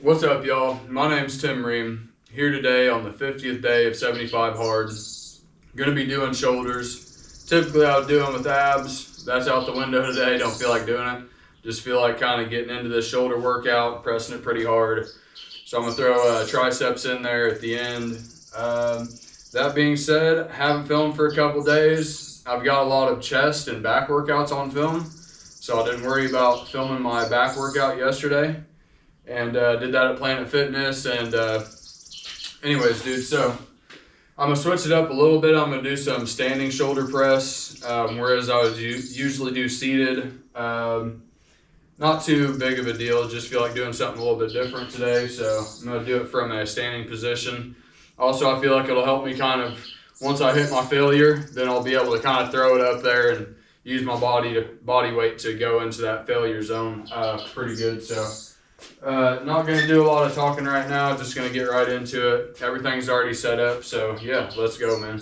What's up, y'all? My name's Tim Ream, here today on the 50th day of 75 hard. Gonna be doing shoulders. Typically I would do them with abs. That's out the window today, don't feel like doing it. Just feel like kind of getting into this shoulder workout, pressing it pretty hard. So I'm gonna throw triceps in there at the end. That being said, haven't filmed for a couple days. I've got a lot of chest and back workouts on film, so I didn't worry about filming my back workout yesterday. And did that at Planet Fitness. And anyways, dude, so I'm gonna switch it up a little bit. I'm gonna do some standing shoulder press, whereas I would usually do seated. Not too big of a deal, just feel like doing something a little bit different today, so I'm gonna do it from a standing position. Also, I feel like it'll help me kind of, once I hit my failure, then I'll be able to kind of throw it up there and use my body weight to go into that failure zone pretty good. So not going to do a lot of talking right now, just going to get right into it. Everything's already set up, so yeah, let's go, man.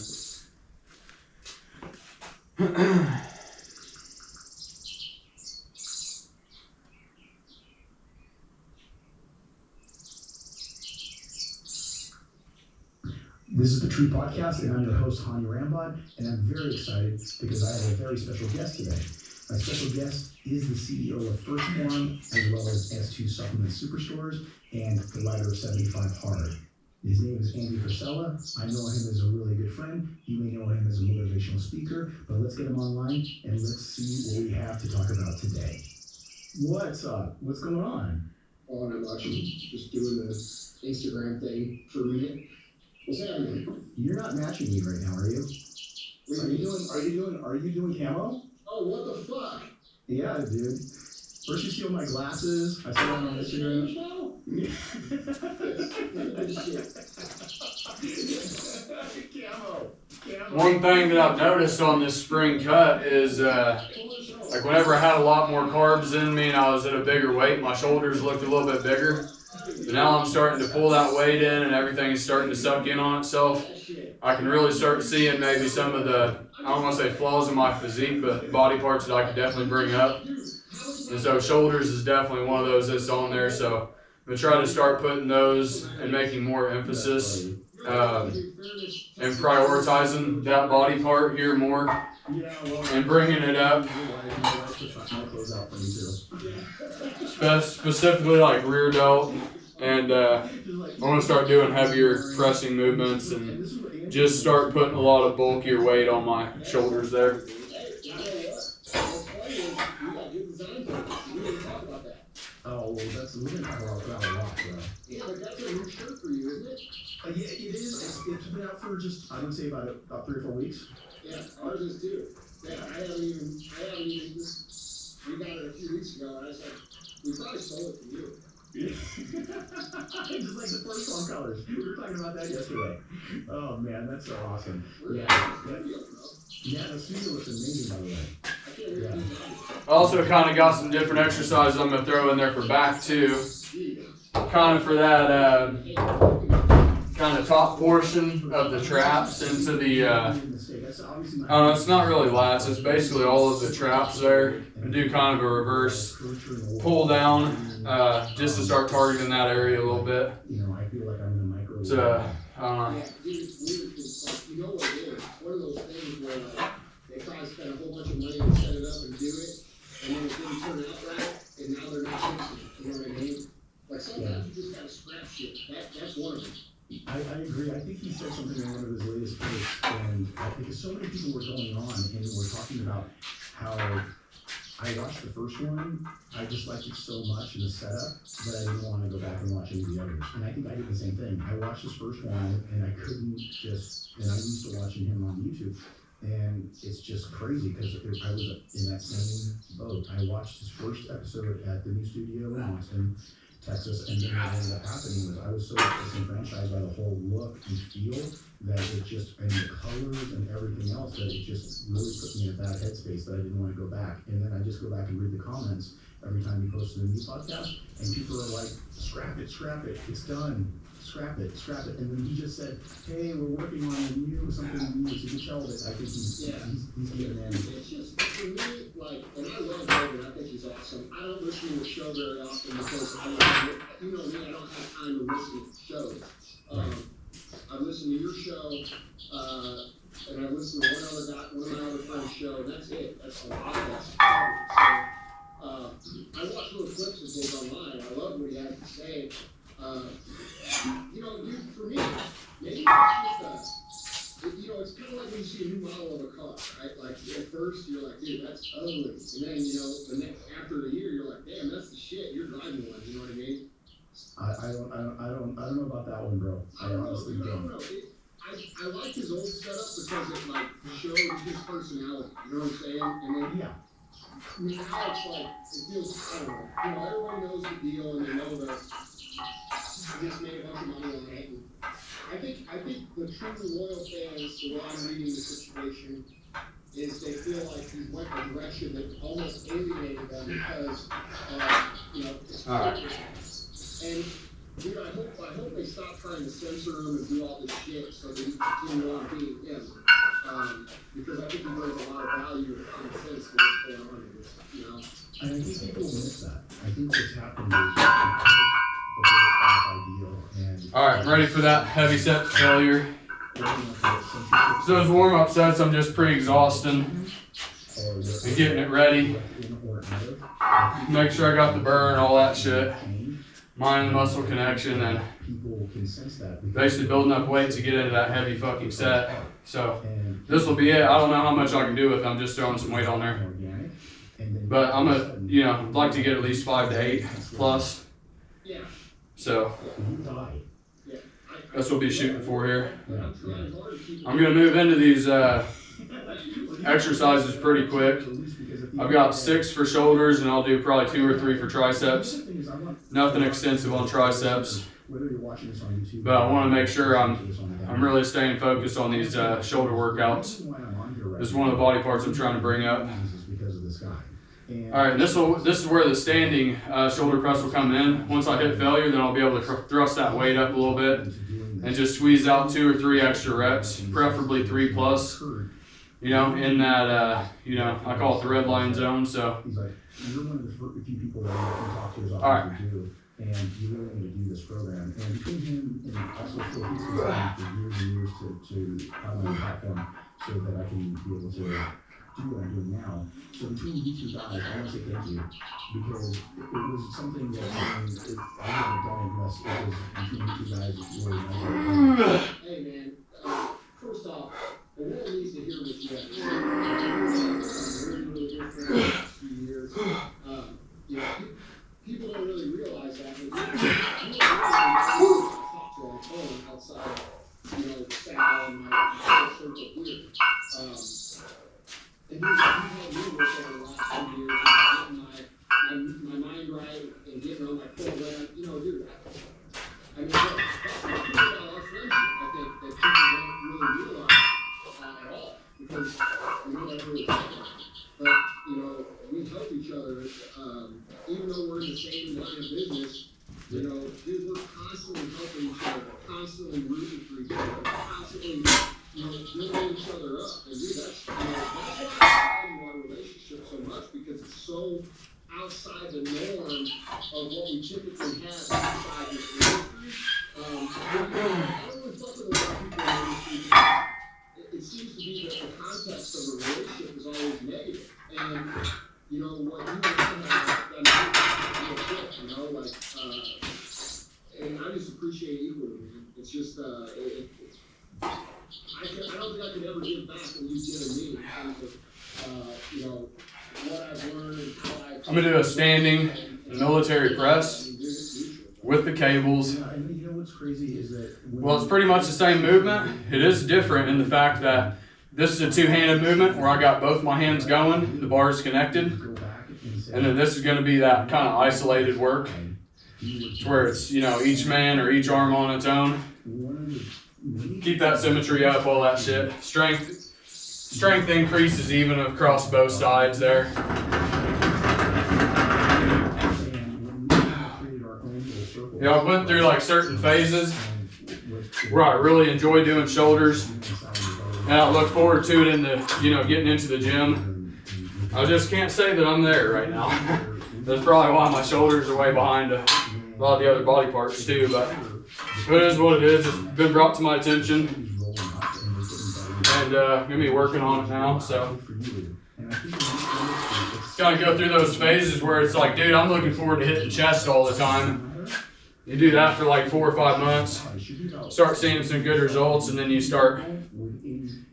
This is the True Podcast, and I'm your host, Hani Rambod, and I'm very excited because I have a very special guest today. My special guest is the CEO of First One, as well as S2 Supplement Superstores, and the writer of 75 Hard. His name is Andy Priscilla. I know him as a really good friend. You may know him as a motivational speaker, but let's get him online and let's see what we have to talk about today. What's up? What's going on? Oh, not much. I'm just doing the Instagram thing for a minute. What's happening? You're not matching me right now, are you? Are you doing camo? Oh, what the fuck? Yeah, dude. First you steal my glasses. I saw them on Instagram. Camo. One thing that I've noticed on this spring cut is like whenever I had a lot more carbs in me and I was at a bigger weight, my shoulders looked a little bit bigger. But now I'm starting to pull that weight in and everything is starting to suck in on itself. I can really start seeing maybe some of the, I don't want to say flaws in my physique, but body parts that I could definitely bring up. And so shoulders is definitely one of those that's on there. So I'm going to try to start putting those and making more emphasis and prioritizing that body part here more and bringing it up. Specifically like rear delt. And I'm going to start doing heavier pressing movements and just start putting a lot of bulkier weight on my shoulders there. Oh, well, we're going to talk about that a lot, bro. Yeah, but that's a new shirt for you, isn't it? Yeah, it is. It's been out for just, I would say about 3 or 4 weeks. Yeah, ours is too. Yeah, I haven't even, we got it a few weeks ago, and I was like, we probably stole it from you. Just like the first one colors. We were talking about that yesterday. Oh man, that's so awesome. Yeah, the studio looks amazing, by the way. Yeah. I also kind of got some different exercises I'm going to throw in there for back too. Kind of for that kind of top portion of the traps into the, it's not really lats, it's basically all of the traps there. And do kind of a reverse pull down just to start targeting that area a little bit. I feel like I'm in a micro. So, I don't know. You know what it is? One of those things where they try to spend a whole bunch of money to set it up and do it, and then it didn't turn out right, and now they're not fixing it. You know what I mean? Like sometimes you just gotta scrap shit. That's one of them. I agree. I think he said something in one of his latest posts, and I think so many people were going on and were talking about how I watched the first one. I just liked it so much in the setup, but I didn't want to go back and watch any of the others. And I think I did the same thing. I watched his first one, and I couldn't just, and I'm used to watching him on YouTube. And it's just crazy because I was in that same boat. I watched his first episode at the new studio in Austin, Texas, and then what ended up happening was I was so disenfranchised by the whole look and feel that it just, and the colors and everything else, that it just really put me in a bad headspace that I didn't want to go back. And then I just go back and read the comments every time he posted a new podcast, and people are like, scrap it, it's done, scrap it. And then he just said, hey, we're working on something new, so you can tell that I think he's giving in. It's just, for me, like, and I love Logan, I think he's awesome. I don't listen to the show very often because you know me, I don't have time to listen to shows. I listen to your show, and I listen to one of my other friends' show, and that's it. That's a lot of that's covered. So I watch little clips of his online. I love what he has to say. You know, dude, for me, maybe it's just you know, it's kind of like when you see a new model of a car, right? Like at first you're like, dude, that's ugly, and then you know, after a year you're like, damn, that's the shit. You're driving one. You know what I mean? I don't know about that one, bro. I honestly don't. I like his old setup because it like showed his personality. You know what I'm saying? And then Yeah. now it's like it feels, I don't know. You know, everybody knows the deal and they know that he just made a bunch of money on it. And I think the truly loyal fans, the way I'm reading the situation, is they feel like he went a direction that almost alienated them because you know, it's and dude, I hope they stop trying to censor him and do all this shit so that he can continue on being him. Because I think he brings a lot of value and common sense to what's going on in this, you know. And I think people miss that. I think what's happened is because the whole ideal and All right, ready for that heavy set failure. So those warm-up sets, I'm just pre-exhausting and getting it ready. Make sure I got the burn, all that shit. Mind and muscle connection, and basically building up weight to get into that heavy fucking set. So this will be it. I don't know how much I can do with it. I'm just throwing some weight on there. But I'm gonna, you know, like to get at least 5 to 8 plus. So that's what we'll be shooting for here. I'm gonna move into these exercises pretty quick. I've got 6 for shoulders, and I'll do probably 2 or 3 for triceps. Nothing extensive on triceps, but I want to make sure I'm really staying focused on these shoulder workouts. This is one of the body parts I'm trying to bring up. All right, this is where the standing shoulder press will come in. Once I hit failure, then I'll be able to thrust that weight up a little bit and just squeeze out 2 or 3 extra reps, preferably 3 plus. You know, in that, you know, I call it the red line zone, so. You're one of the few people that I can talk to as All often right. as you do, and you really want to do this program. And between him and also Phil, he's been trying for years and years to have my platform so that I can be able to do what I'm doing now. So between you two guys, I want to say thank you, because it was something that I would have done unless it was between you two guys really nice. Hey man, first off, the world needs to hear what you have to say. Really good for the last few years. You know, people don't really realize that, but you don't really talk to on the phone outside, you know, Sal and my circle here. And you've had me work over the last 2 years and getting my mind right and getting on my program. You know, dude, I mean, look, that's our friendship, I think, that people don't really realize at all, because we don't ever really talk about it. But, you know, we help each other, even though we're in the same line of business, you know, dude, we're constantly helping each other, constantly rooting for each other, constantly, you know, building each other up. And dude, that's why I value our relationship so much, because it's so outside the norm of what we typically have inside this industry. I don't really fuck with a lot of people in the industry because it seems to be that the context of a relationship is always negative. And, you know, what you and I have done real quick, you know, like, and I just appreciate it equally, man. It's just, I don't think I could ever give back what you've given me in terms of, you know, what I've learned and how I've... I'm gonna do a standing military press with the cables. You know what's crazy is that Well, it's pretty much the same movement. It is different in the fact that this is a two-handed movement where I got both my hands going, the bars connected, and then this is going to be that kind of isolated work where it's, you know, each man or each arm on its own. Keep that symmetry up, all that shit. Strength increases even across both sides there. Yeah, I went through like certain phases where I really enjoy doing shoulders, and I look forward to it in the, you know, getting into the gym. I just can't say that I'm there right now. That's probably why my shoulders are way behind a lot of the other body parts too, but it is what it is. It's been brought to my attention, and gonna be working on it now, so. Kind of go through those phases where it's like, dude, I'm looking forward to hitting chest all the time. You do that for like 4 or 5 months, start seeing some good results, and then you start,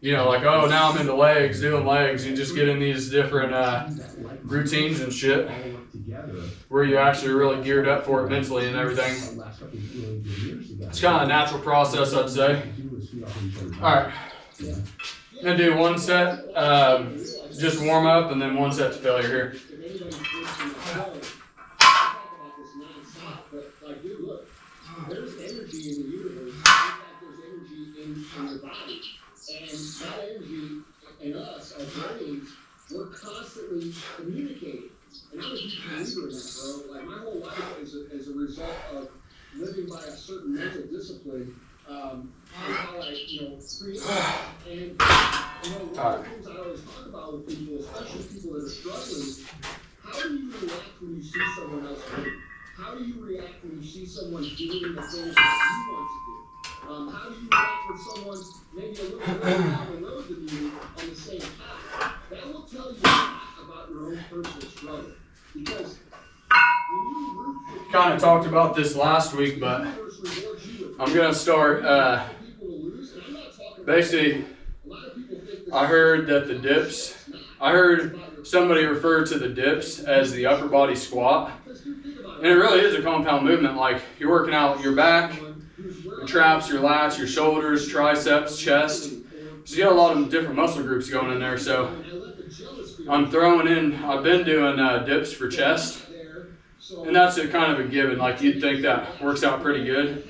you know, like, oh, now I'm into legs, doing legs. You just get in these different routines and shit where you actually really geared up for it mentally and everything. It's kind of a natural process, I'd say. All right, I'm gonna do 1 set, just warm up, and then 1 set to failure here. There's energy in the universe, in fact, there's energy in your body. And that energy in us, our brains, we're constantly communicating. And I'm a huge believer in that, bro. Like, my whole life is a result of living by a certain mental discipline, and how I, create. And, one of the things I always talk about with people, especially people that are struggling, how do you react when you see someone else winning? How do you react when you see someone doing the things that you want to do? How do you react when someone's maybe a little further down the road than you on the same path? That will tell you a lot about your own personal struggle. Because when you root for Kind of talked about this last week, but I'm going to start, basically, I heard that the dips, I heard somebody refer to the dips as the upper body squat. And it really is a compound movement. Like, you're working out your back, your traps, your lats, your shoulders, triceps, chest. So you got a lot of different muscle groups going in there. So I'm throwing in, I've been doing dips for chest. And that's a kind of a given. Like, you'd think that works out pretty good.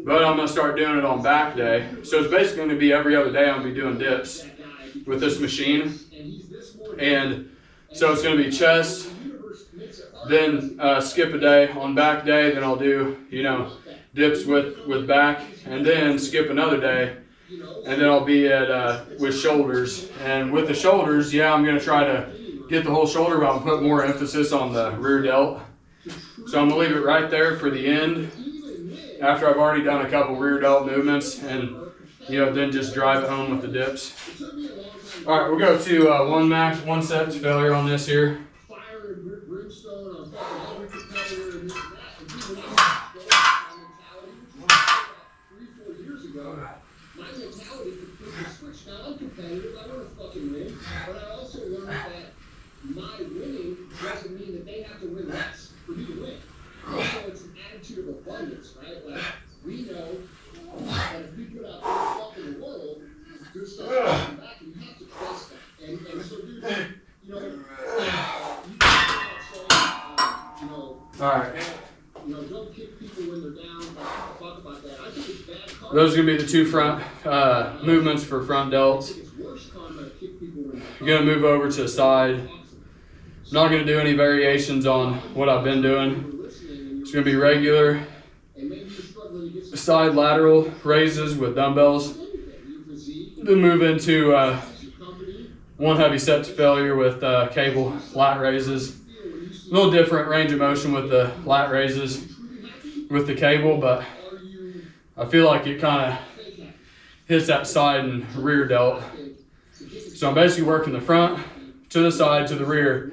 But I'm going to start doing it on back day. So it's basically going to be every other day I'm going to be doing dips with this machine. And so it's going to be chest, then skip a day on back day, then I'll do, dips with back, and then skip another day, and then I'll be at with shoulders. And with the shoulders, I'm going to try to get the whole shoulder, but I'll put more emphasis on the rear delt. So I'm going to leave it right there for the end, after I've already done a couple rear delt movements, and then just drive it home with the dips. All right, we'll go to 1 set to failure on this here. My mentality completely switched. Now I'm competitive, I want to fucking win, but I also learned that my winning doesn't mean that they have to win less for me to win. So it's an attitude of abundance, right? Like, we know that if we put out all stuff in the world, good stuff coming back, and you have to trust that. And so, dude, you can All right. Don't kick people when they're down. Talk about that. I think it's bad. Those are going to be the 2 front movements for front delts. You're going to move over to the side. I'm not going to do any variations on what I've been doing. It's going to be regular side lateral raises with dumbbells. Then move into 1 heavy set to failure with cable lat raises. A little different range of motion with the lat raises with the cable, but I feel like it kind of hits that side and rear delt. So I'm basically working the front to the side to the rear.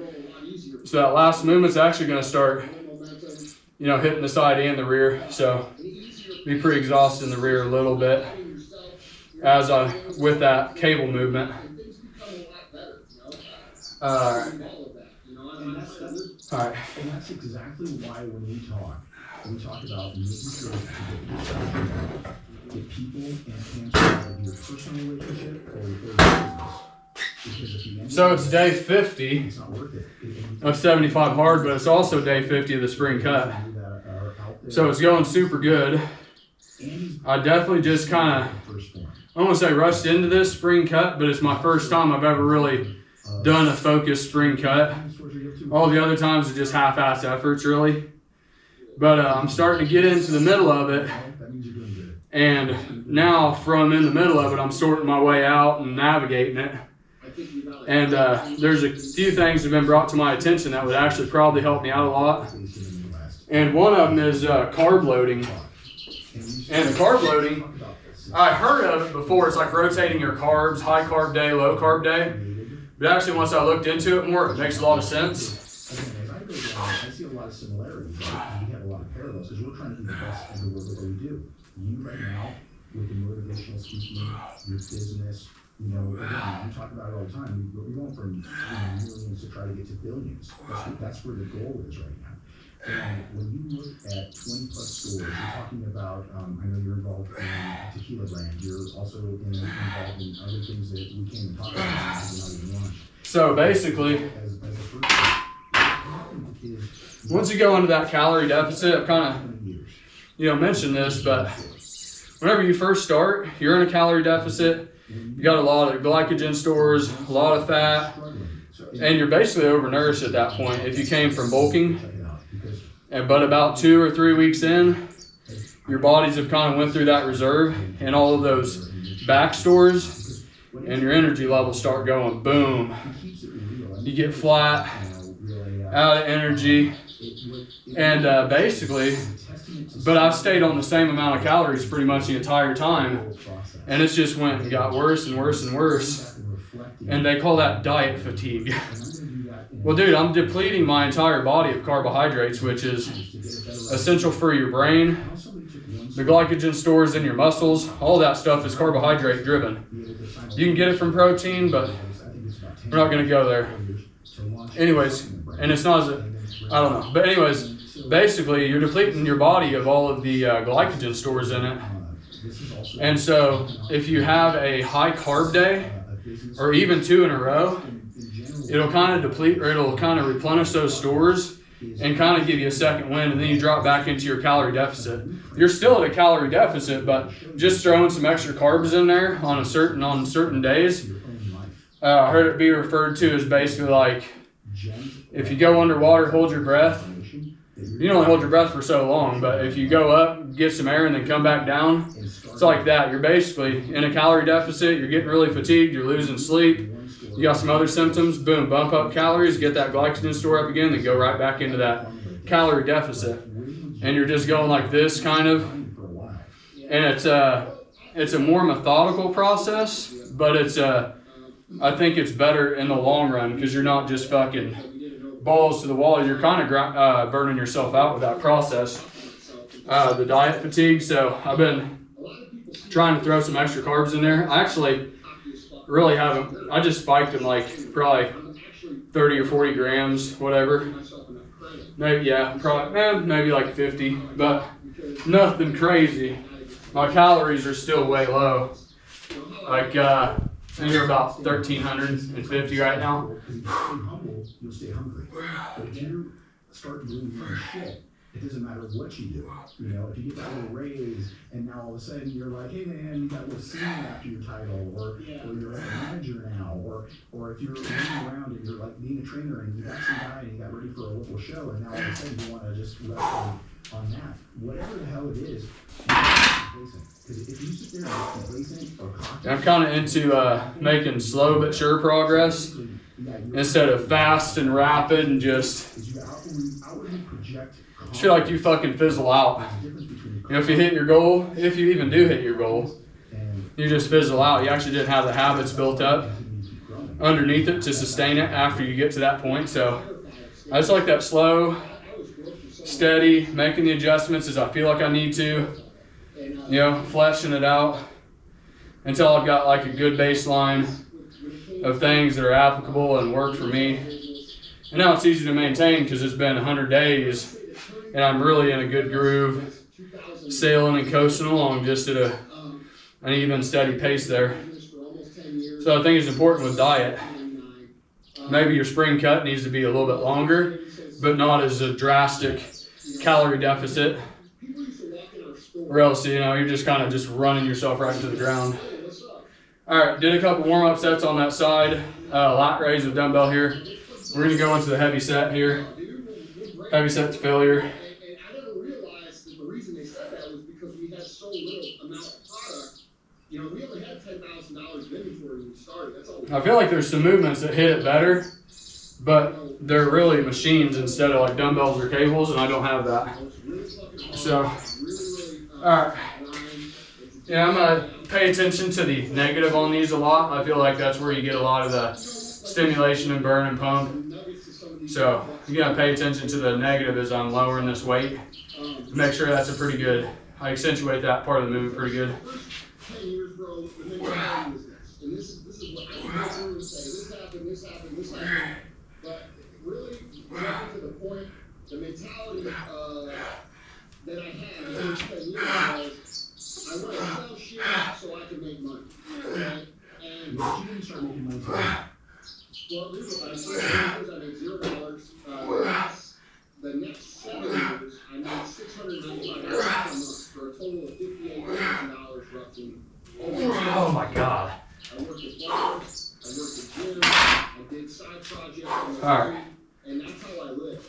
So that last movement's actually going to start, hitting the side and the rear. So be pretty exhausted in the rear a little bit as with that cable movement. All right. And that's exactly why when we talk about making sure that people enhance out of your personal relationship or your business. So it's day 50 of 75 hard, but it's also day 50 of the spring cut. So it's going super good. I definitely just kind of, I don't want to say rushed into this spring cut, but it's my first time I've ever really done a focused spring cut. All the other times are just half-ass efforts, really. But I'm starting to get into the middle of it. And now from in the middle of it, I'm sorting my way out and navigating it. And there's a few things that have been brought to my attention that would actually probably help me out a lot. And one of them is carb loading. And the carb loading, I heard of it before. It's like rotating your carbs, high carb day, low carb day. But actually, once I looked into it more, it makes a lot of sense. I see a lot of similarities. Right? We have a lot of parallels because we're trying to do the best in the work that we do. You right now, with the motivational speaking, your business, you know, again, we talk about it all the time. We're going from millions to try to get to billions. That's where the goal is right now. And when you look at 20 plus stores, you're talking about, I know you're involved in a tequila brand. You're also involved in other things that we can't even talk about. So basically, once you go into that calorie deficit, I've kind of, mentioned this, but whenever you first start, you're in a calorie deficit. You got a lot of glycogen stores, a lot of fat, and you're basically overnourished at that point if you came from bulking. But about 2 or 3 weeks in, your bodies have kind of went through that reserve and all of those back stores, and your energy levels start going boom. You get flat, out of energy, and basically, but I've stayed on the same amount of calories pretty much the entire time, and it's just went and got worse and worse and worse, and they call that diet fatigue. Well, dude, I'm depleting my entire body of carbohydrates, which is essential for your brain. The glycogen stores in your muscles, all that stuff is carbohydrate driven. You can get it from protein, but we're not going to go there. Anyways, and it's not as, I don't know. But anyways, basically, you're depleting your body of all of the glycogen stores in it. And so if you have a high carb day, or even 2 in a row, it'll kind of deplete, or it'll kind of replenish those stores and kind of give you a second wind, and then you drop back into your calorie deficit. You're still at a calorie deficit, but just throwing some extra carbs in there on certain days. I heard it be referred to as basically like, if you go underwater, hold your breath. You can only hold your breath for so long, but if you go up, get some air, and then come back down, it's like that. You're basically in a calorie deficit. You're getting really fatigued. You're losing sleep. You got some other symptoms. Boom, bump up calories, get that glycogen store up again, then go right back into that calorie deficit. And you're just going like this, kind of. And it's a more methodical process, but I think it's better in the long run because you're not just fucking balls to the wall. You're kind of burning yourself out with that process. The diet fatigue. So I've been trying to throw some extra carbs in there. I actually really haven't. I just spiked them like probably 30 or 40 grams, whatever. Maybe, yeah, probably maybe like 50, but nothing crazy. My calories are still way low. Like, I think they're about 1,350 right now. You'll stay hungry. But if you start doing fun shit, it doesn't matter what you do. If you get that little raise and now all of a sudden you're like, hey man, you got a little senior after your title, or you're a manager now, or if you're running around and you're like being a trainer and you got some guy and you got ready for a local show and now all of a sudden you want to just rest on that. Whatever the hell it is, you have to be complacent. Because if you sit there and be complacent or cocky, I'm kind of into making slow but sure progress instead of fast and rapid and just feel like you fucking fizzle out. If you hit your goal, if you even do hit your goal, you just fizzle out. You actually didn't have the habits built up underneath it to sustain it after you get to that point. So I just like that slow, steady, making the adjustments as I feel like I need to, fleshing it out until I've got like a good baseline of things that are applicable and work for me. And now it's easy to maintain because it's been 100 days and I'm really in a good groove, sailing and coasting along just at an even steady pace there. So I think it's important with diet. Maybe your spring cut needs to be a little bit longer, but not as a drastic calorie deficit. Or else, you're just kind of just running yourself right into the ground. All right, did a couple warm-up sets on that side. Lat raise with dumbbell here. We're going to go into the heavy set here. Heavy set to failure. And I never realized that the reason they said that was because we had so little amount of product You know, we only had $10,000 in inventory when we started. That's all we I feel like there's some movements that hit it better, but they're really machines instead of like dumbbells or cables, and I don't have that. So, alright. Yeah, I'm gonna pay attention to the negative on these a lot. I feel like that's where you get a lot of the stimulation and burn and pump. So, you gotta pay attention to the negative as I'm lowering this weight. Make sure that's a pretty good, I accentuate that part of the movement pretty good. 10 years, bro, the mentality was this. And this is what I would say. This happened. But really, getting to the point, the mentality that I had in the first 10 years was, I want to sell shit so I can make money. Right? And But you didn't start making money. well, this I made $0. The next 7 years, I made $695 a month for a total of $58,000 roughly. Oh my god. I worked at bars, I worked at gyms, I did side projects on the Alright. and that's how I lived.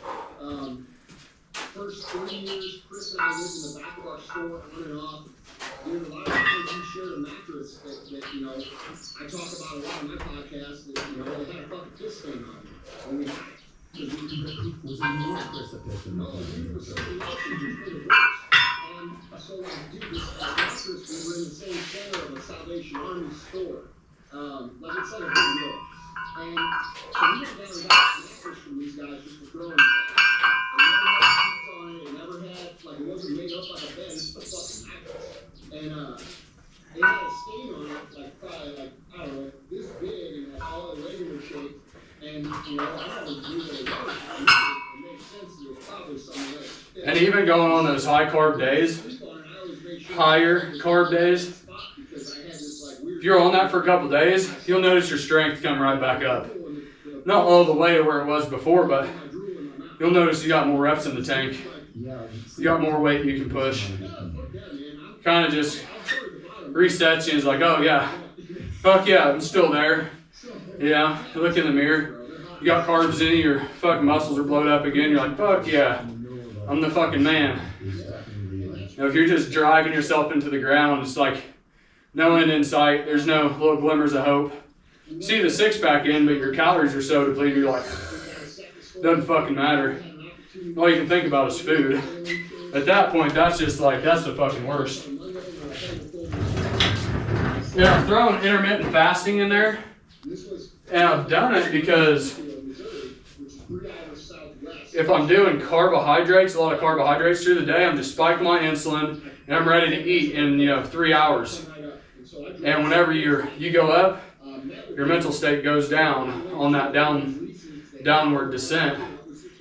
First 3 years, Chris and I lived in the back of our store, on and off. There's a lot of times we shared a mattress that, you know, I talk about a lot on my podcast that, you know, they had a fucking piss stain on it. And we had it. Was it more Chris that pissed him No, off? dude, it was something else that just made it worse. And so, like, dude, this mattress, we were in the same center of a Salvation Army store. Like, it's like a big deal. And so we went down and got a mattress from these guys just for throwing it out. It never had sheets on it, it never had, like, it wasn't made up like a bed, it's just a fucking mattress. And, it had a stain on it, like, probably, like, I don't know, this big and, like, all irregular shape. And, you know, I always knew that it was. It made sense that it was probably something else. And even going on those high carb days, higher carb days, if you're on that for a couple days, you'll notice your strength come right back up. Not all the way to where it was before, but you'll notice you got more reps in the tank. You got more weight you can push. Kind of just resets you. It's like, oh yeah, fuck yeah, I'm still there. Yeah, you look in the mirror, you got carbs in you, your fucking muscles are blowed up again, you're like, fuck yeah, I'm the fucking man. You know, if you're just driving yourself into the ground, it's like no end in sight, there's no little glimmers of hope. See the six-pack in, but your calories are so depleted, you're like, doesn't fucking matter. All you can think about is food. At that point, that's just like, that's the fucking worst. Yeah, I'm throwing intermittent fasting in there. And I've done it because if I'm doing carbohydrates, a lot of carbohydrates through the day, I'm just spiking my insulin and I'm ready to eat in 3 hours. And whenever you go up, your mental state goes down on that downward descent,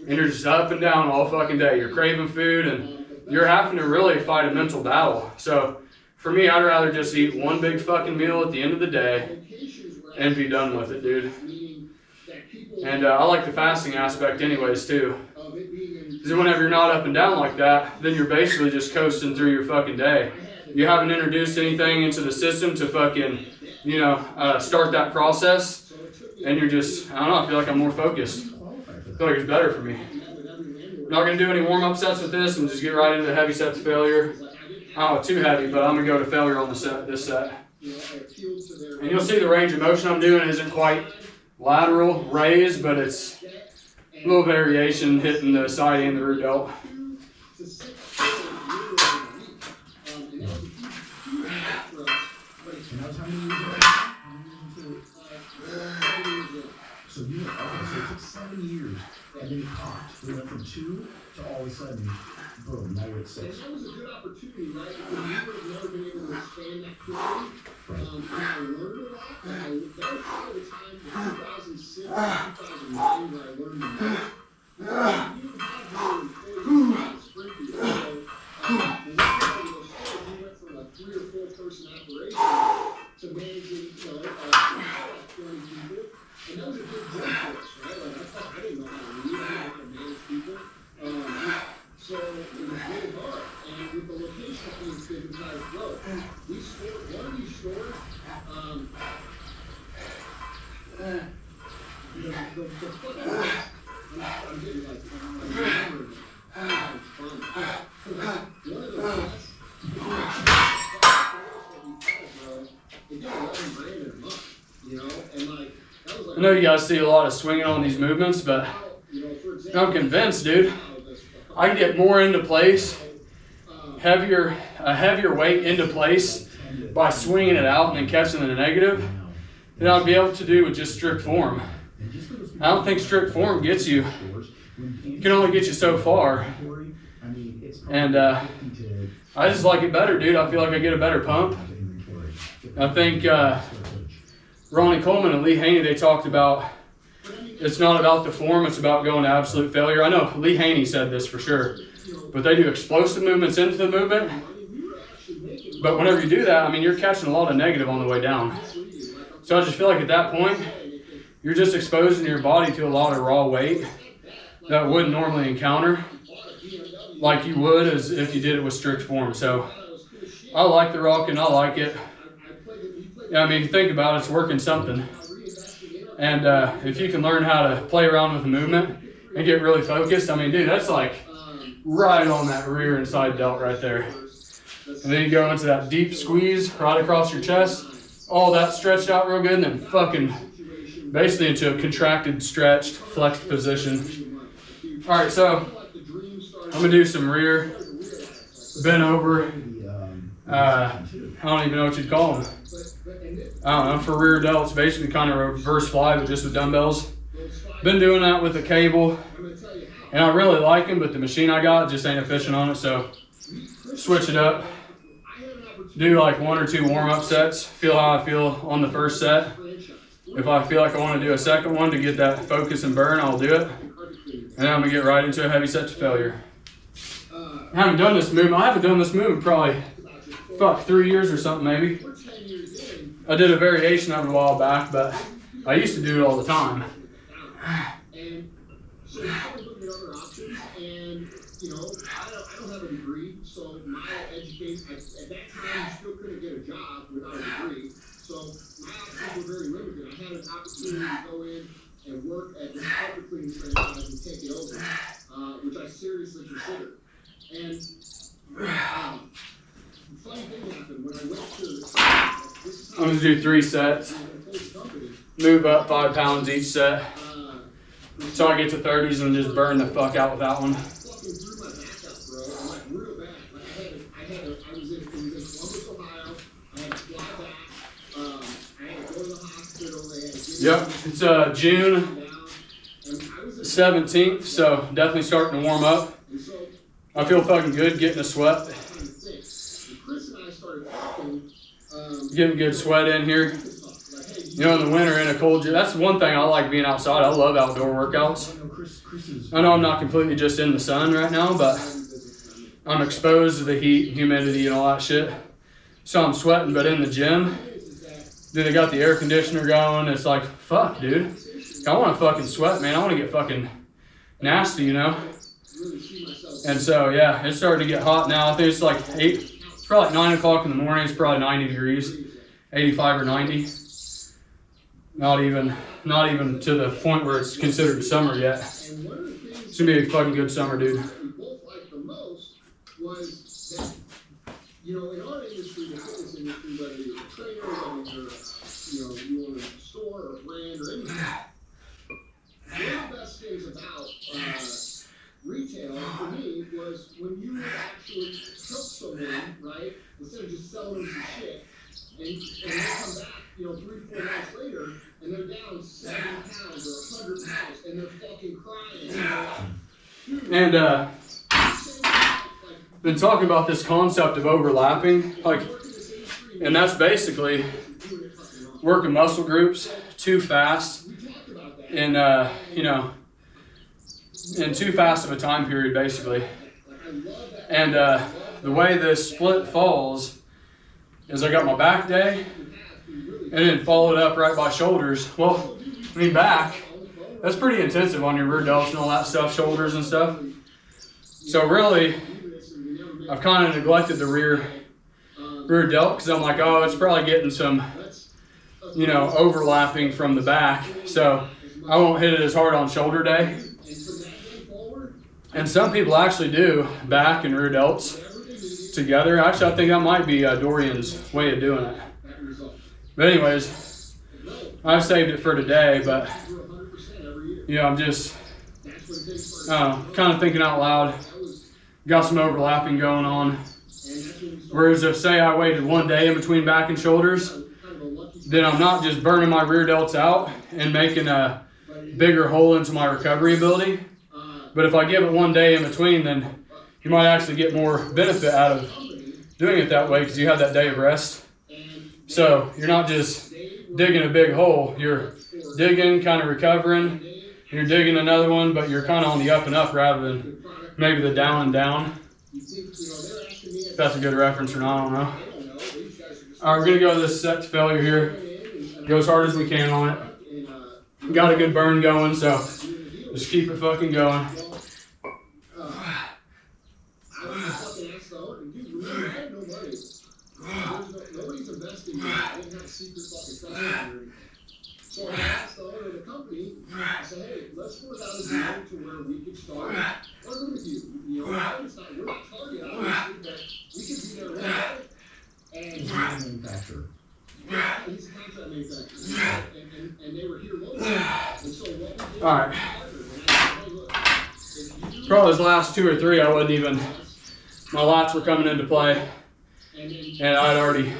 and you're just up and down all fucking day. You're craving food and you're having to really fight a mental battle. So for me, I'd rather just eat one big fucking meal at the end of the day and be done with it, dude. And I like the fasting aspect anyways, too. Because whenever you're not up and down like that, then you're basically just coasting through your fucking day. You haven't introduced anything into the system to fucking, start that process. And you're just, I don't know, I feel like I'm more focused. I feel like it's better for me. I'm not going to do any warm-up sets with this and just get right into the heavy set to failure. I don't know, too heavy, but I'm going to go to failure on this set. And you'll see the range of motion I'm doing isn't quite lateral raised, but it's a little variation hitting the side and the root delt. So you went, okay, so it took 7 years, and then you popped. We went from 2 to all of a sudden, boom, now you're at 6. And that was a good opportunity, right? Because you would have never been able to expand that quickly. And I learned a lot. That was probably the time in 2006, 2009 where I learned the most. You have your employees in Springfield. So when we started those stores, we went from a 3 or 4 person operation to managing, 20 people. And that was a big jump for us, right? Like, I didn't know how to lead, I didn't know how to manage people. So it was really hard. And with the location being big as I grow, we stored, one of these stores, the fucking best, I'm getting like, I'm remembering it. One of the best stores that we had, bro, I know you guys see a lot of swinging on these movements, but I'm convinced, dude, I can get more into place, a heavier weight into place by swinging it out and then catching the negative than I'll be able to do with just strict form. I don't think strict form gets you. It can only get you so far. And I just like it better, dude. I feel like I get a better pump. I think Ronnie Coleman and Lee Haney, they talked about it's not about the form, it's about going to absolute failure. I know Lee Haney said this for sure, but they do explosive movements into the movement. But whenever you do that, I mean, you're catching a lot of negative on the way down. So I just feel like at that point, you're just exposing your body to a lot of raw weight that I wouldn't normally encounter like you would as if you did it with strict form. So I like the rock and I like it. Yeah, I mean, if you think about it, it's working something. And if you can learn how to play around with the movement and get really focused, I mean, dude, that's like right on that rear and side delt right there. And then you go into that deep squeeze right across your chest, all that stretched out real good, and then fucking basically into a contracted, stretched, flexed position. All right, so I'm gonna do some rear bent over. I don't even know what you'd call them. I don't know, for rear delts, basically kind of reverse fly, but just with dumbbells. Been doing that with the cable, and I really like them, but the machine I got just ain't efficient on it, so switch it up. Do like 1 or 2 warm-up sets, feel how I feel on the first set. If I feel like I want to do a second one to get that focus and burn, I'll do it. And then I'm gonna get right into a heavy set to failure. I haven't done this movement probably, 3 years or something maybe. I did a variation of it a while back, but I used to do it all the time. And so you start looking at other options, and you know, I don't have a degree, so my education at that time you still couldn't get a job without a degree. So my options were very limited. I had an opportunity to go in and work at this carpet cleaning franchise and take it over, which I seriously considered. And funny thing happened when I went to I'm gonna do 3 sets. Move up 5 pounds each set. So I get to 30s and just burn the fuck out with that one. Fucking threw my back out, bro. Like real bad. Like I was in Columbus, Ohio. I had to fly back. I had to go to the hospital. They had to Yep, it's June 17th, so definitely starting to warm up. I feel fucking good, getting a sweat. Chris and I started talking. Getting good sweat in here. You know, in the winter, in a cold gym, that's one thing I like being outside. I love outdoor workouts. I know I'm not completely just in the sun right now, but I'm exposed to the heat, humidity, and all that shit. So I'm sweating, but in the gym, dude, they got the air conditioner going. It's like, fuck, dude. I want to fucking sweat, man. I want to get fucking nasty, you know? And so, yeah, it's starting to get hot now. I think it's like 8. It's probably like 9 o'clock in the morning. It's probably 90 degrees, 85 or 90. Not even to the point where it's considered summer yet. It's gonna be a fucking good summer, dude. What we both liked the most was that, you know, in our industry, the fitness industry, whether you're a trainer, whether you're, you own a store or a brand or anything, one of the best things about retail for me was when you would actually help someone, right, instead of just selling them some shit, and they come back, you know, 3-4 months later, and they're down 70 pounds or 100 pounds, and they're fucking crying. And been talking about this concept of overlapping, like, and that's basically working muscle groups too fast in you know, in too fast of a time period, basically. And the way this split falls is I got my back day and then followed up right by shoulders. Well, I mean, back, that's pretty intensive on your rear delts and all that stuff, shoulders and stuff. So really, I've kind of neglected the rear delt because I'm like, oh, it's probably getting some, you know, overlapping from the back. So I won't hit it as hard on shoulder day. And some people actually do back and rear delts together. Actually, I think that might be Dorian's way of doing it. But anyways, I've saved it for today, but We're 100% every year. yeah, I'm just, That's when things started. I don't know, kind of thinking out loud. That was, Got some overlapping going on. and that's when we started. Whereas if, say, I waited one day in between back and shoulders, Kind of a lucky. then I'm not just burning my rear delts out and making a bigger hole into my recovery ability. But if I give it one day in between, then you might actually get more benefit out of doing it that way because you have that day of rest. So you're not just digging a big hole. You're digging, kind of recovering, and you're digging another one, but you're kind of on the up and up rather than maybe the down and down. If that's a good reference or not, I don't know. All right, we're gonna go to this set to failure here. Go as hard as we can on it. Got a good burn going, so just keep it fucking going. Nobody's investing in it. I didn't have a secret fucking customer. So I asked the owner of the company, I said, hey, let's work out a deal to where we can start working with you. You know, we're not Target, obviously, but we can be there right away. And He's a manufacturer. yeah, he's a contract manufacturer. And they were here locally. And so what we did, All right. we partnered. And I said, hey, look, if you Probably those last 2 or 3, I wasn't even, my lats were coming into play, and I'd already,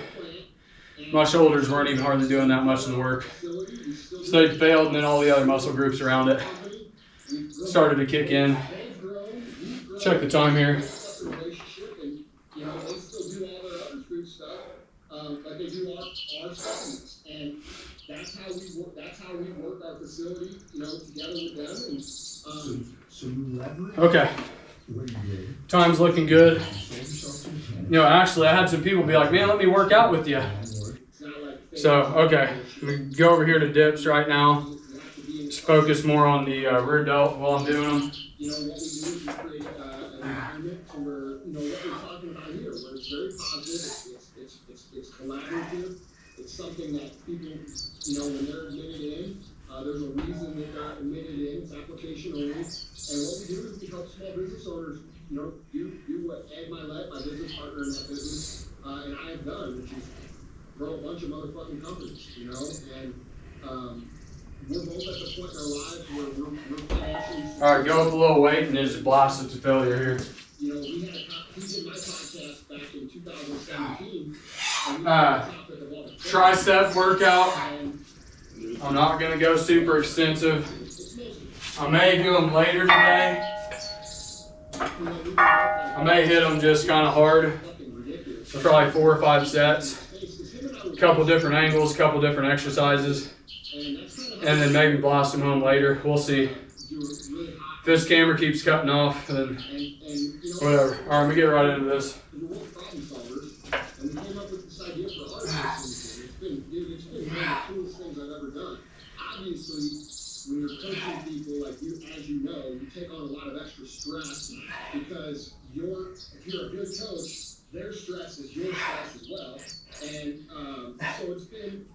my shoulders weren't even hardly doing that much of the work. So they failed, and then all the other muscle groups around it started to kick in. Check the time here. relationship, and you know they still do all their other food stuff, but they do our supplements, and that's how we work. That's how we work our facility, you know, together with them. And So you leverage Okay, what you did. time's looking good. You sold yourself to the tent. You know, actually, I had some people be like, man, let me work out with you. it's not like So, okay, I'm gonna go over here to dips right now. you have to be in, Just focus more on the rear delt while I'm doing them. you know, what we do is we create an environment to where, you know, what we're talking about here, where it's very positive, it's collaborative, it's something that people, you know, when they're admitted in, there's a reason that they're admitted in, it's application only. And what we do is we help small business owners, you know, do what Ed, my business partner in that business, and I have done, which is grow a bunch of motherfucking companies, you know, and we're both at the point in our lives where we're financially. All right, go up a little weight and then just blast it to failure here. You know, he did my podcast back in 2017. And we had the topic of all the Tricep workout. and I'm not gonna go super extensive. it's mostly, I may do them later today. you know, we I may hit them just kind of hard. fucking ridiculous. For probably 4 or 5 sets. Because him and I were A couple different angles, a couple different exercises. and that's kind of And then maybe blast them home later. We'll see. do it really hot. If this camera keeps cutting off, then And you know, whatever. All right, let me get right into this. we're both problem solvers, and we came up with this idea for our business. It's been one of the coolest things I've ever done. Obviously, when you're coaching people, like you, as you know, you take on a lot of extra stress because if you're a good coach, their stress is your stress as well. And so it's been,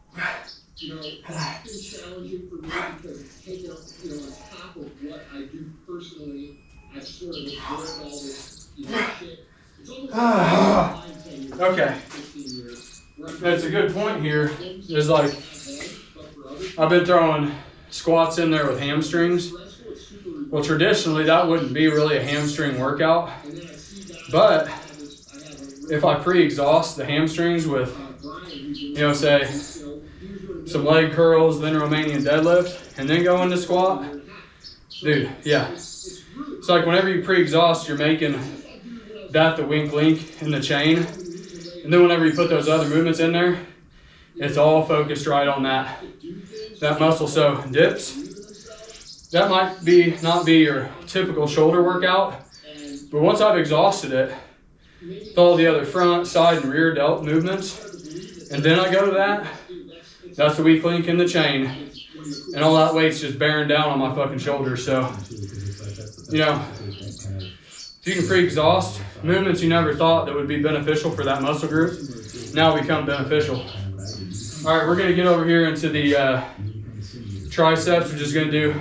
you know, it's been challenging for me because it's taken up, you know, on top of what I do personally. I've sort of absorbed all this, you know, shit. It's almost like 10 years, Okay. 15 years. That's a good point here. Is like, I've been throwing squats in there with hamstrings. Well, traditionally, that wouldn't be really a hamstring workout. But if I pre-exhaust the hamstrings with, you know, say, some leg curls, then Romanian deadlift, and then go into squat, dude, yeah. It's like whenever you pre-exhaust, you're making that the weak link in the chain. And then whenever you put those other movements in there, it's all focused right on that muscle. So dips, that might not be your typical shoulder workout, but once I've exhausted it, with all the other front, side, and rear delt movements, and then I go to that, that's the weak link in the chain, and all that weight's just bearing down on my fucking shoulders. So, you know, if you can pre-exhaust movements you never thought that would be beneficial for that muscle group, now become beneficial. All right, we're gonna get over here into the triceps. We're just gonna do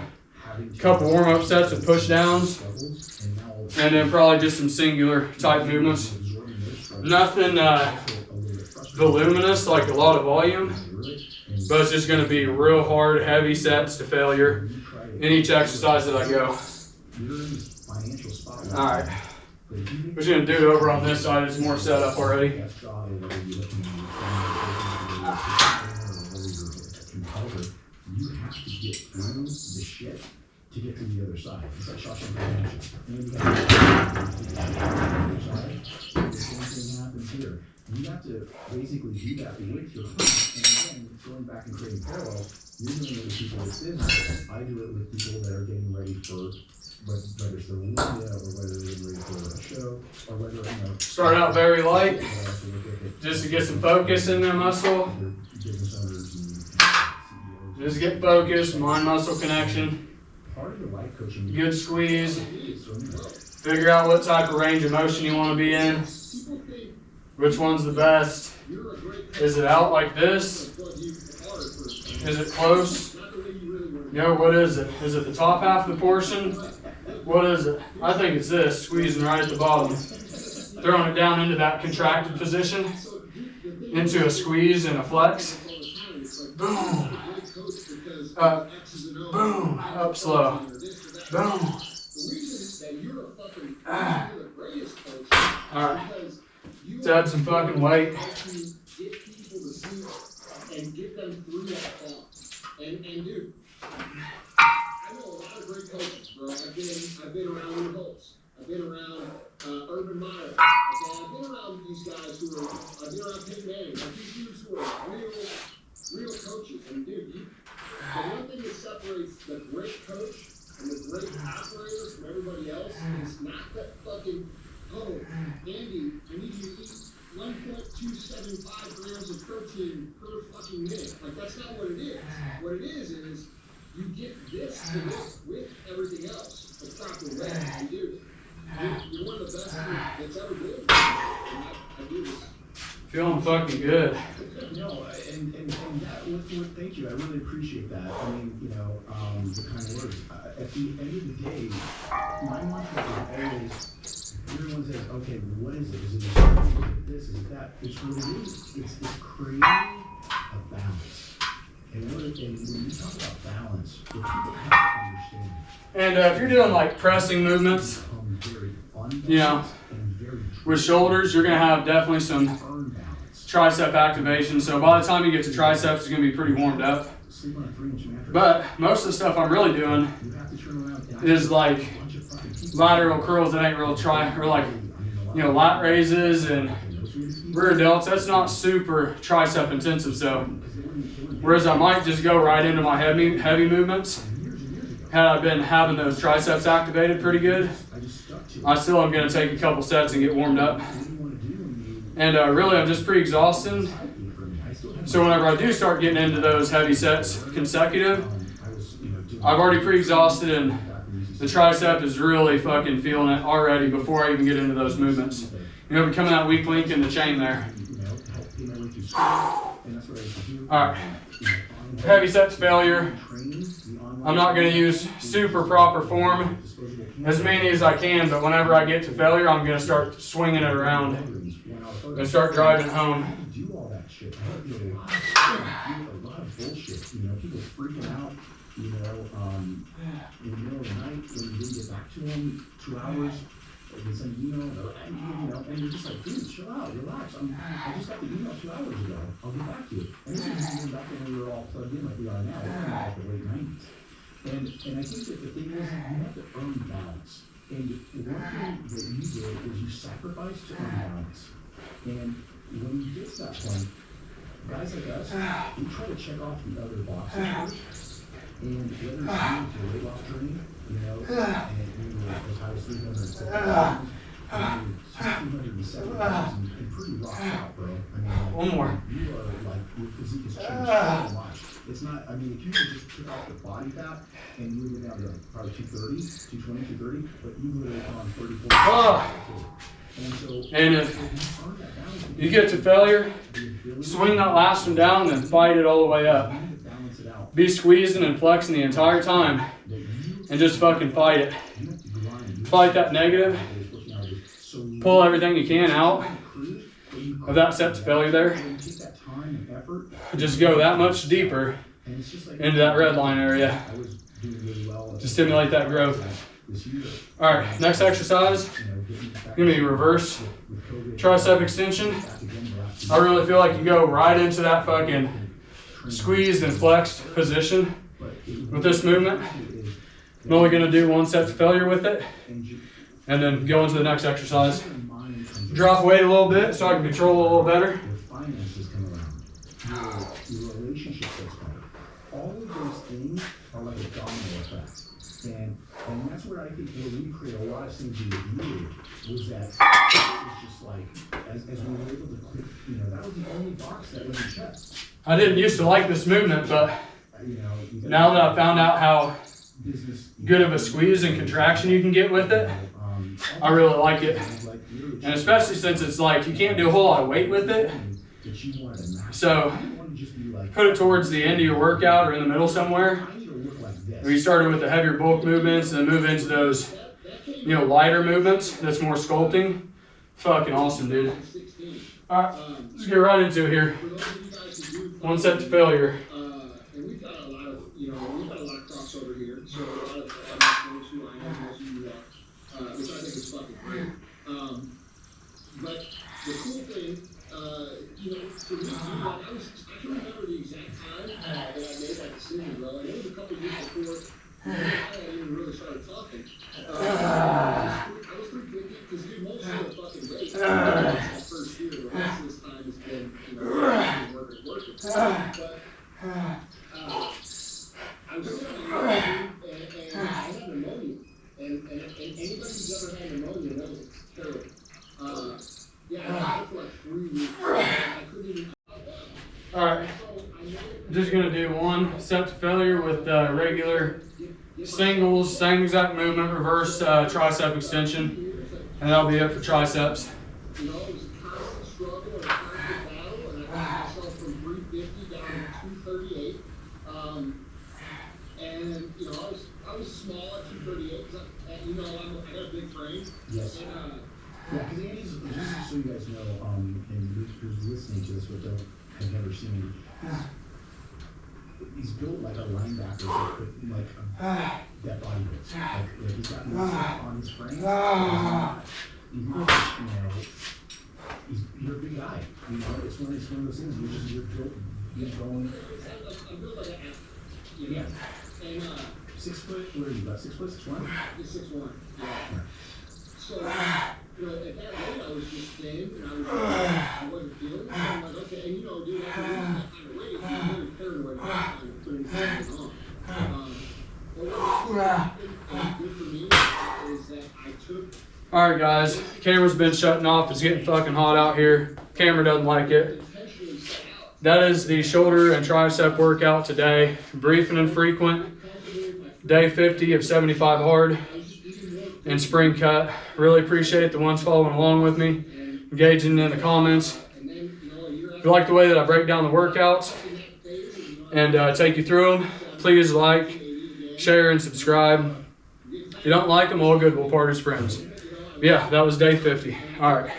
a couple warm-up sets of push downs, and then probably just some singular type movements. Nothing voluminous, like a lot of volume, But it's just going to be real hard, heavy sets to failure in each exercise that I go. All right. We're just going to do it over on this side. It's more set up already. You have to get through the shit to get to the other side. It's like Shawshank Redemption. And then you got to get to the other side. The same thing happens here. You have to basically do that with your foot. And again, going back and creating parallels, you're doing it with people with business. I do it with people that are getting ready for whether it's their media or whether they're getting ready for a show or whether, you know. Start out very light, just to get some focus in their muscle. Just get focused, mind-muscle connection. Good squeeze. Figure out what type of range of motion you want to be in. Which one's the best? Is it out like this? Is it close? Yo, what is it? Is it the top half of the portion? What is it? I think it's this, squeezing right at the bottom. Throwing it down into that contracted position. Into a squeeze and a flex. Boom. Up. Boom. Up slow. Boom. Alright. Let's add some fucking weight. And get them through that thought. And dude, I know a lot of great coaches, bro. I've been around Lou Holtz. I've been around Urban Meyer. Okay? I've been around these guys who are, I've been around Peyton Manning. Like these dudes who are real coaches. And dude, the one thing that separates the great coach and the great operator from everybody else is not that fucking, oh, Andy, I need you to eat 1.275 grams of protein per fucking minute. Like, that's not what it is. What it is you get this to this with everything else the proper way. And dude, you're one of the best that's ever been. And I do this. Feeling fucking good. No, and that, thank you. I really appreciate that. I mean, you know, the kind of words. At the end of the day, my mantra is always, everyone says, okay, what is it? Is it this? Is it that? It's what it is. It's creating a balance. And when you talk about balance, what people have to understand. And if you're doing like pressing movements, you know, with shoulders, you're going to have definitely some tricep activation. So by the time you get to triceps, it's going to be pretty warmed up. But most of the stuff I'm really doing is like lateral curls that ain't real or like, you know, lat raises and rear delts. That's not super tricep intensive. So whereas I might just go right into my heavy movements, had I been having those triceps activated pretty good, I still am going to take a couple sets and get warmed up. And really, I'm just pretty exhausted. So whenever I do start getting into those heavy sets consecutive, I've already pre-exhausted and the tricep is really fucking feeling it already before I even get into those movements. You know, becoming that weak link in the chain there. Alright. Heavy set to failure. I'm not going to use super proper form as many as I can, but whenever I get to failure, I'm going to start swinging it around and start driving it home. Do all that shit. A lot of bullshit. You know, people freaking out. You know, in the middle of the night when you didn't get back to them, 2 hours. They send an email, and you're just like, dude, chill out, relax. I just got the email 2 hours ago. I'll get back to you. And this is even back when we were all plugged in like we are now. We're in like the late 90s. And I think that the thing is, you have to earn balance. And one thing that you did is you sacrificed to earn balance. And when you get to that point, guys like us, we try to check off the other boxes first. And whether it's a weight loss journey, you know, and we were as high as 370 pounds, 270 pounds, and pretty rocked out, bro. I mean, one more. You are like, your physique has changed so much. It's not, I mean, if you could just took off the body fat and you would get down to probably 230, 220, 230, but you would have gone 34. And if you get to failure, swing that last one down and fight it all the way up. Be squeezing and flexing the entire time and just fucking fight it. Fight that negative. Pull everything you can out of that set to failure there. effort. Just go that much deeper And it's just like into that red line area I was doing really well to stimulate that growth. this year. All right, next exercise, gonna be reverse tricep extension. I really feel like you go right into that fucking squeezed and flexed position with this movement. I'm only gonna do 1 set to failure with it, and then go into the next exercise. Drop weight a little bit so I can control it a little better. Your finances come around. Your relationships goes better. All of those things are like a domino effect. And that's where I think where we create a lot of synergy with you was that it was just like as we were able to click, that was the only box that wasn't checked. I didn't used to like this movement, but now that I found out how good of a squeeze and contraction you can get with it, I really like it. And especially since it's like you can't do a whole lot of weight with it. So put it towards the end of your workout or in the middle somewhere. We started with the heavier bulk movements and then move into those, lighter movements that's more sculpting. Fucking awesome, dude. All right, let's get right into it here. 1 set to failure. And we've got a lot of, crossover here. So a lot of those who I know, most of you, which I think is fucking great. But the cool thing, for me, I can remember the exact time that I made that decision, bro. And it was a couple years before I even really started talking. I was pretty quick because dude, most of the fucking weight that first year, the rest of this time has been, working. But I was sitting there and I had pneumonia. And anybody who's ever had pneumonia knows it's terrible. I had it for like 3 weeks. I couldn't even. All right, just gonna do 1 set to failure with regular singles, same exact movement, reverse tricep extension, and that'll be it for triceps. It was a constant struggle and a constant battle, and I got myself from 350 down to 238. And I was small at 238 because I got a big frame. Yes. And, because Andy's, just so you guys know, and who's listening to this but have never seen him, he's built like a linebacker, that body build. Like he's got no stuff on his frame. You're a big guy. It's one of those things. You're built. You're going. I'm built like an athlete. Yeah. And 6 foot. What are you? About 6 foot? 6'1"? 6'1". Yeah. So. At that weight, I was just thin, and I wasn't feeling it. So I'm like, okay, dude, after losing that kind of weight, I'm very paranoid about trying to put anything on. But what's good for me is that I took. All right, guys, camera's been shutting off. It's getting fucking hot out here. Camera doesn't like it. That is the shoulder and tricep workout today. Brief and infrequent. Day 50 of 75 hard. And spring cut. Really appreciate the ones following along with me, engaging in the comments. If you like the way that I break down the workouts and take you through them, please like, share, and subscribe. If you don't like them, all good. We'll part as friends. Yeah, that was day 50. All right.